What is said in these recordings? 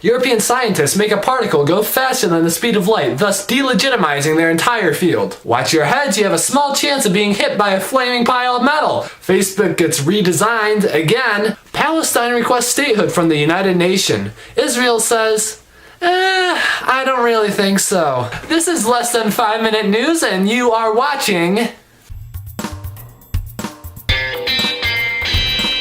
European scientists make a particle go faster than the speed of light, thus delegitimizing their entire field. Watch your heads, you have a small chance of being hit by a flaming pile of metal. Facebook gets redesigned again. Palestine requests statehood from the United Nations. Israel says, I don't really think so. This is Less Than 5 Minute News, and you are watching...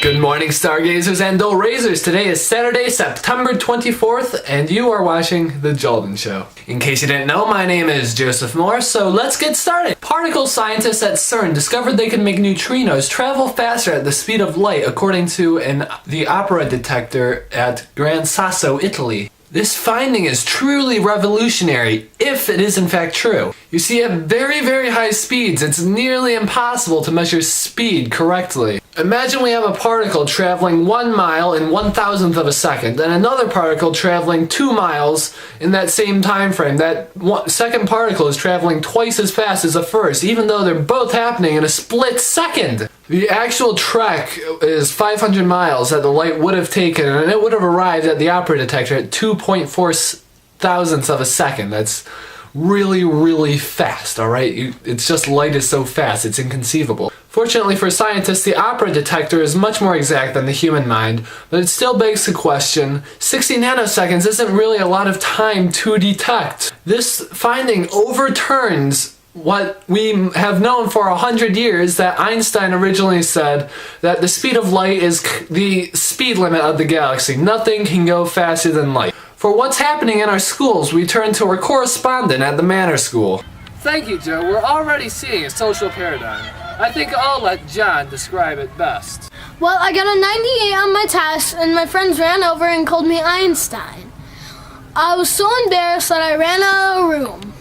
Good morning, stargazers and dull razors. Today is Saturday, September 24th, and you are watching The Jolden Show. In case you didn't know, my name is Joseph Moore, so let's get started. Particle scientists at CERN discovered they can make neutrinos travel faster at the speed of light, according to the opera detector at Gran Sasso, Italy. This finding is truly revolutionary, if it is in fact true. You see, at very, very high speeds, it's nearly impossible to measure speed correctly. Imagine we have a particle traveling 1 mile in 1,000th of a second, and another particle traveling 2 miles in that same time frame. That second particle is traveling twice as fast as the first, even though they're both happening in a split second. The actual trek is 500 miles that the light would have taken, and it would have arrived at the opera detector at 2.4 thousandths of a second. That's really, really fast, alright? It's just light is so fast, it's inconceivable. Fortunately for scientists, the opera detector is much more exact than the human mind, but it still begs the question, 60 nanoseconds isn't really a lot of time to detect. This finding overturns what we have known for 100 years, that Einstein originally said that the speed of light is the speed limit of the galaxy. Nothing can go faster than light. For what's happening in our schools, we turn to our correspondent at the Manor School. Thank you, Joe. We're already seeing a social paradigm. I think I'll let John describe it best. Well, I got a 98 on my test, and my friends ran over and called me Einstein. I was so embarrassed that I ran out of the room.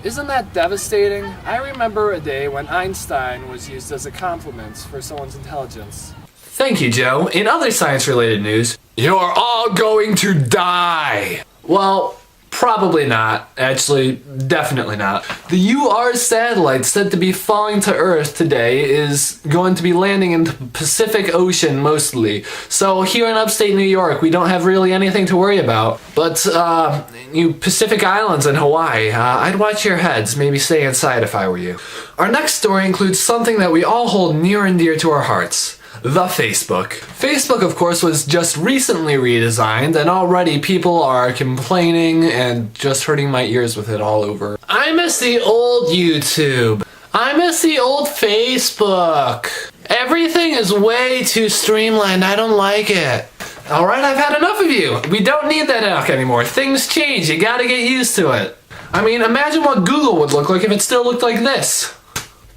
Isn't that devastating? I remember a day when Einstein was used as a compliment for someone's intelligence. Thank you, Joe. In other science-related news, you're all going to die! Well, probably not. Actually, definitely not. The UR satellite said to be falling to Earth today is going to be landing in the Pacific Ocean mostly. So here in upstate New York, we don't have really anything to worry about. But, you Pacific Islands and Hawaii, I'd watch your heads, maybe stay inside if I were you. Our next story includes something that we all hold near and dear to our hearts. The Facebook. Facebook, of course, was just recently redesigned, and already people are complaining and just hurting my ears with it all over. I miss the old YouTube. I miss the old Facebook. Everything is way too streamlined. I don't like it. Alright, I've had enough of you. We don't need that app anymore. Things change. You gotta get used to it. I mean, imagine what Google would look like if it still looked like this.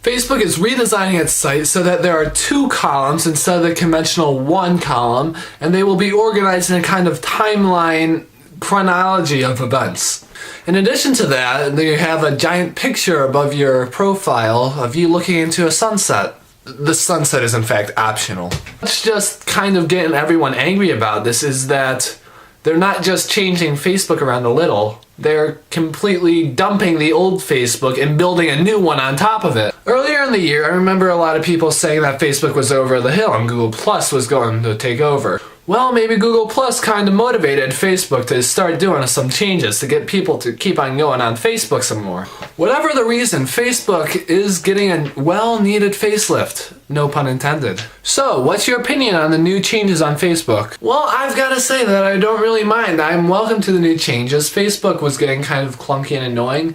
Facebook is redesigning its site so that there are 2 columns instead of the conventional 1 column, and they will be organized in a kind of timeline chronology of events. In addition to that, you have a giant picture above your profile of you looking into a sunset. The sunset is in fact optional. What's just kind of getting everyone angry about this is that they're not just changing Facebook around a little, they're completely dumping the old Facebook and building a new one on top of it. Earlier in the year, I remember a lot of people saying that Facebook was over the hill and Google Plus was going to take over. Well, maybe Google Plus kind of motivated Facebook to start doing some changes to get people to keep on going on Facebook some more. Whatever the reason, Facebook is getting a well-needed facelift. No pun intended. So, what's your opinion on the new changes on Facebook? Well, I've got to say that I don't really mind. I'm welcome to the new changes. Facebook was getting kind of clunky and annoying,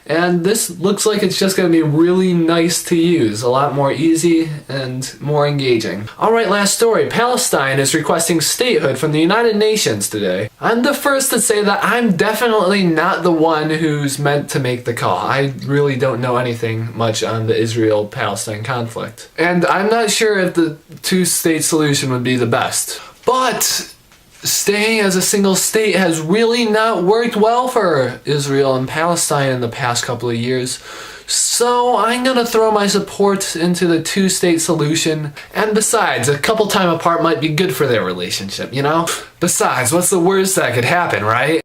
and this looks like it's just going to be really nice to use. A lot more easy and more engaging. Alright, last story. Palestine is requesting statehood from the United Nations today. I'm the first to say that I'm definitely not the one who's meant to make the call. I really don't know anything much on the Israel-Palestine conflict. And I'm not sure if the two-state solution would be the best. But staying as a single state has really not worked well for Israel and Palestine in the past couple of years. So I'm gonna throw my support into the two-state solution. And besides, a couple time apart might be good for their relationship, you know? Besides, what's the worst that could happen, right?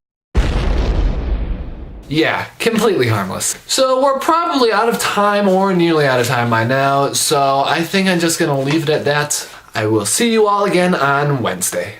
Yeah, completely harmless. So we're probably out of time or nearly out of time by now, so I think I'm just gonna leave it at that. I will see you all again on Wednesday.